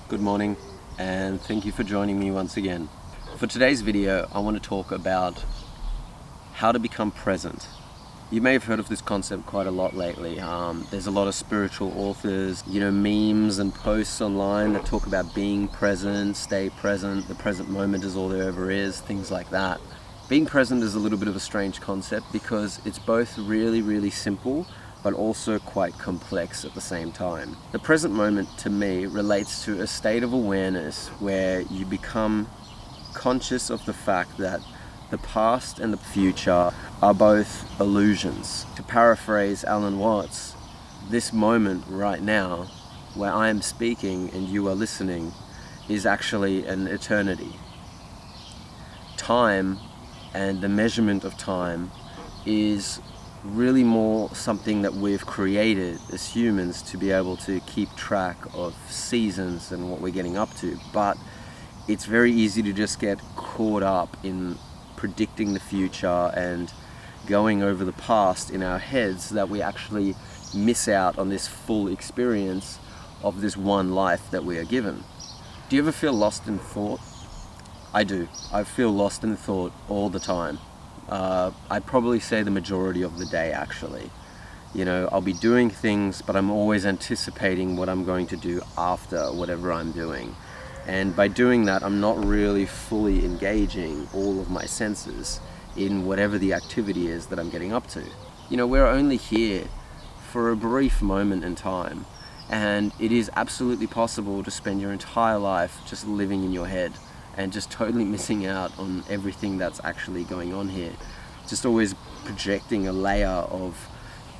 Good morning, and thank you for joining me once again. For today's video, I want to talk about how to become present. You may have heard of this concept quite a lot lately. There's a lot of spiritual authors, memes and posts online that talk about being present, stay present, the present moment is all there ever is, things like that. Being present is a little bit of a strange concept because it's both really, really simple but also quite complex at the same time. The present moment to me relates to a state of awareness where you become conscious of the fact that the past and the future are both illusions. To paraphrase Alan Watts, this moment right now, where I am speaking and you are listening, is actually an eternity. Time and the measurement of time is really more something that we've created as humans to be able to keep track of seasons and what we're getting up to. But it's very easy to just get caught up in predicting the future and going over the past in our heads that we actually miss out on this full experience of this one life that we are given. Do you ever feel lost in thought? I do. I feel lost in thought all the time. I'd probably say the majority of the day, actually. I'll be doing things, but I'm always anticipating what I'm going to do after whatever I'm doing. And by doing that, I'm not really fully engaging all of my senses in whatever the activity is that I'm getting up to. We're only here for a brief moment in time, and it is absolutely possible to spend your entire life just living in your head and just totally missing out on everything that's actually going on here. Just always projecting a layer of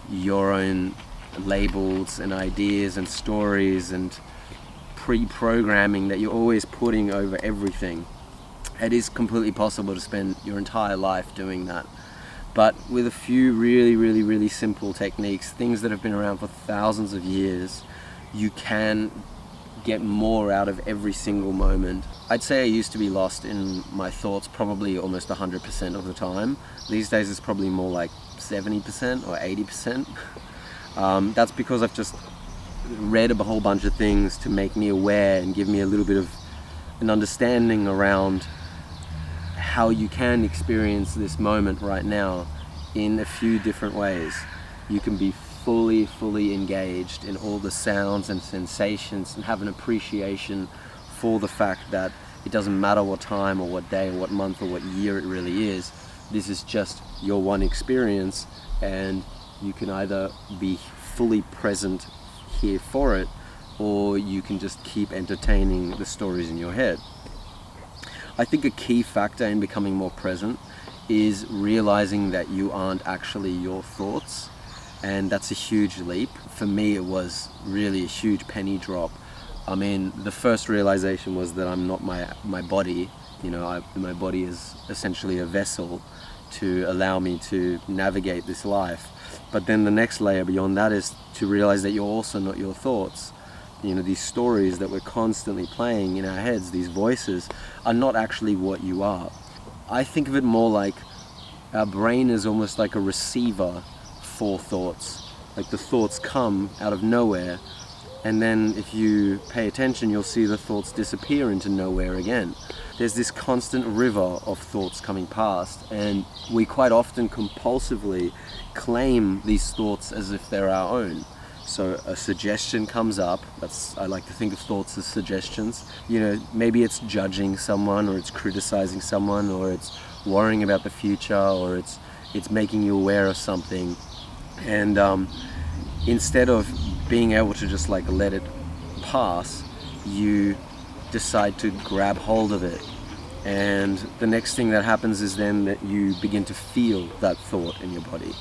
your own labels and ideas and stories and pre-programming that you're always putting over everything. It is completely possible to spend your entire life doing that. But with a few really, really, really simple techniques, things that have been around for thousands of years, you can get more out of every single moment. I'd say I used to be lost in my thoughts probably almost 100% of the time. These days it's probably more like 70% or 80%. That's because I've just read a whole bunch of things to make me aware and give me a little bit of an understanding around how you can experience this moment right now in a few different ways. You can be fully engaged in all the sounds and sensations and have an appreciation for the fact that it doesn't matter what time or what day or what month or what year it really is. This is just your one experience, and you can either be fully present here for it, or you can just keep entertaining the stories in your head. I think a key factor in becoming more present is realizing that you aren't actually your thoughts. And that's a huge leap. For me, it was really a huge penny drop. The first realization was that I'm not my body. My body is essentially a vessel to allow me to navigate this life. But then the next layer beyond that is to realize that you're also not your thoughts. These stories that we're constantly playing in our heads, these voices, are not actually what you are. I think of it more like our brain is almost like a receiver for thoughts. Like the thoughts come out of nowhere, and then if you pay attention, you'll see the thoughts disappear into nowhere again. There's this constant river of thoughts coming past, and we quite often compulsively claim these thoughts as if they're our own. So a suggestion comes up. I like to think of thoughts as suggestions. Maybe it's judging someone, or it's criticizing someone, or it's worrying about the future, or it's making you aware of something. And instead of being able to just let it pass, you decide to grab hold of it. And the next thing that happens is then that you begin to feel that thought in your body.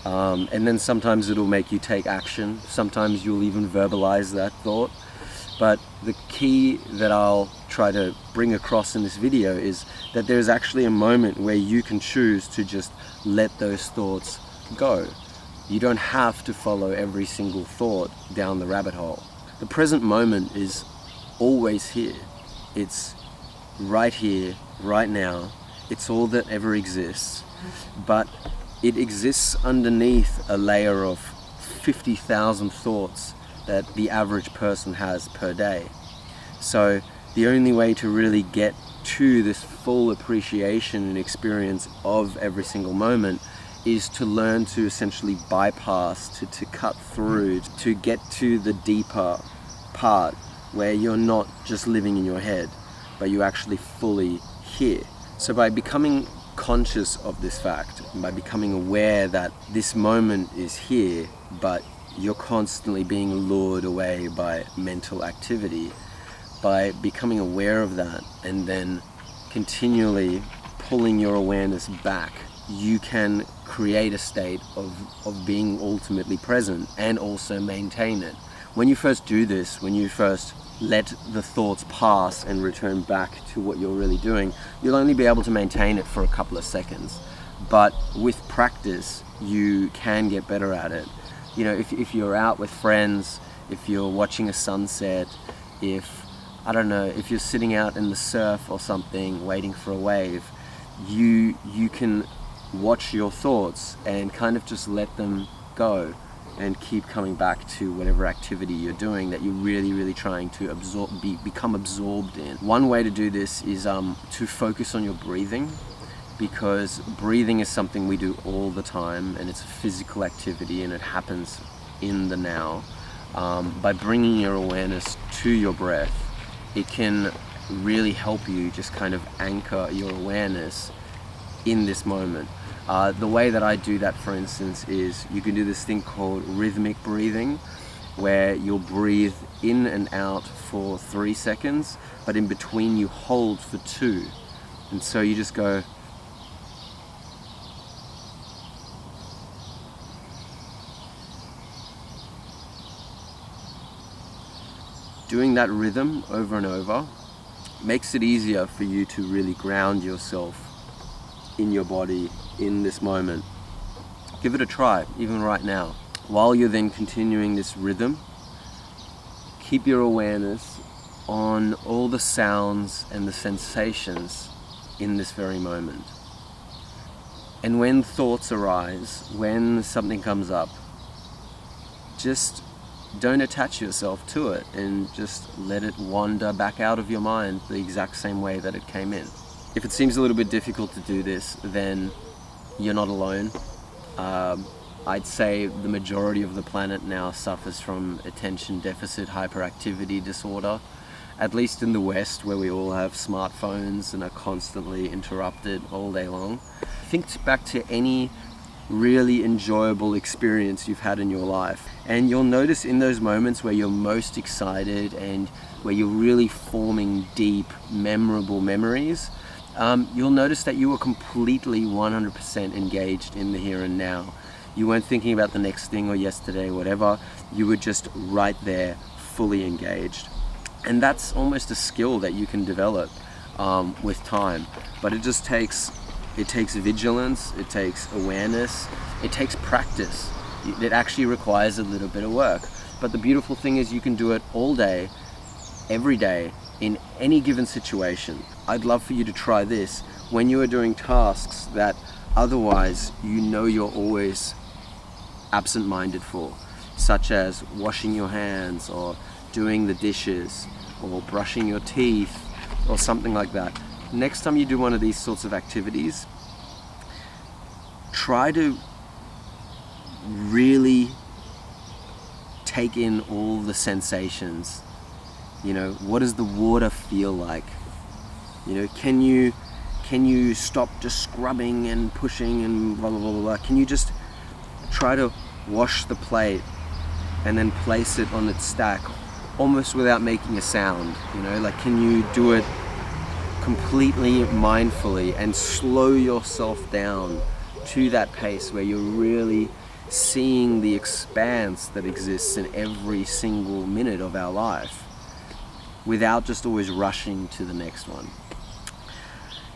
And then sometimes it'll make you take action. Sometimes you'll even verbalize that thought. But the key that I'll try to bring across in this video is that there's actually a moment where you can choose to just let those thoughts go. You don't have to follow every single thought down the rabbit hole. The present moment is always here. It's right here, right now. It's all that ever exists. But it exists underneath a layer of 50,000 thoughts that the average person has per day. So the only way to really get to this full appreciation and experience of every single moment is to learn to essentially bypass, to cut through, to get to the deeper part where you're not just living in your head, but you actually fully hear. So by becoming conscious of this fact, and by becoming aware that this moment is here, but you're constantly being lured away by mental activity, by becoming aware of that and then continually pulling your awareness back, you can create a state of being ultimately present and also maintain it. When you first do this, when you first let the thoughts pass and return back to what you're really doing, you'll only be able to maintain it for a couple of seconds. But with practice, you can get better at it. You know, if you're out with friends, if you're watching a sunset, if you're sitting out in the surf or something, waiting for a wave, you can watch your thoughts and kind of just let them go and keep coming back to whatever activity you're doing that you're really trying to become absorbed in. One way to do this is to focus on your breathing, because breathing is something we do all the time, and it's a physical activity and it happens in the now. By bringing your awareness to your breath, it can really help you just kind of anchor your awareness in this moment. The way that I do that, for instance, is you can do this thing called rhythmic breathing, where you'll breathe in and out for 3 seconds, but in between you hold for 2. And so you just go, doing that rhythm over and over makes it easier for you to really ground yourself in your body in this moment. Give it a try, even right now. While you're then continuing this rhythm, keep your awareness on all the sounds and the sensations in this very moment. And when thoughts arise, when something comes up, just don't attach yourself to it and just let it wander back out of your mind the exact same way that it came in. If it seems a little bit difficult to do this, then you're not alone. I'd say the majority of the planet now suffers from attention deficit hyperactivity disorder, at least in the West, where we all have smartphones and are constantly interrupted all day long. Think back to any really enjoyable experience you've had in your life, and you'll notice in those moments where you're most excited and where you're really forming deep, memorable memories, you'll notice that you were completely 100% engaged in the here and now. You weren't thinking about the next thing or yesterday, whatever. You were just right there, fully engaged. And that's almost a skill that you can develop with time. But it just takes vigilance, it takes awareness, it takes practice. It actually requires a little bit of work. But the beautiful thing is you can do it all day, every day, in any given situation. I'd love for you to try this when you are doing tasks that otherwise you know you're always absent-minded for, such as washing your hands or doing the dishes or brushing your teeth or something like that. Next time you do one of these sorts of activities, try to really take in all the sensations. You know, what does the water feel like? You know, can you stop just scrubbing and pushing and blah blah blah blah? Can you just try to wash the plate and then place it on its stack almost without making a sound? You know, like, can you do it completely mindfully and slow yourself down to that pace where you're really seeing the expanse that exists in every single minute of our life, without just always rushing to the next one.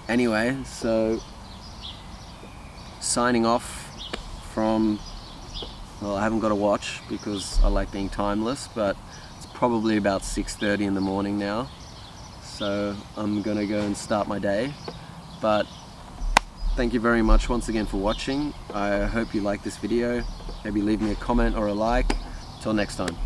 Anyway, so signing off from, well, I haven't got a watch because I like being timeless, but it's probably about 6:30 in the morning now, so I'm gonna go and start my day. But thank you very much once again for watching. I hope you like this video. Maybe leave me a comment or a like. Till next time.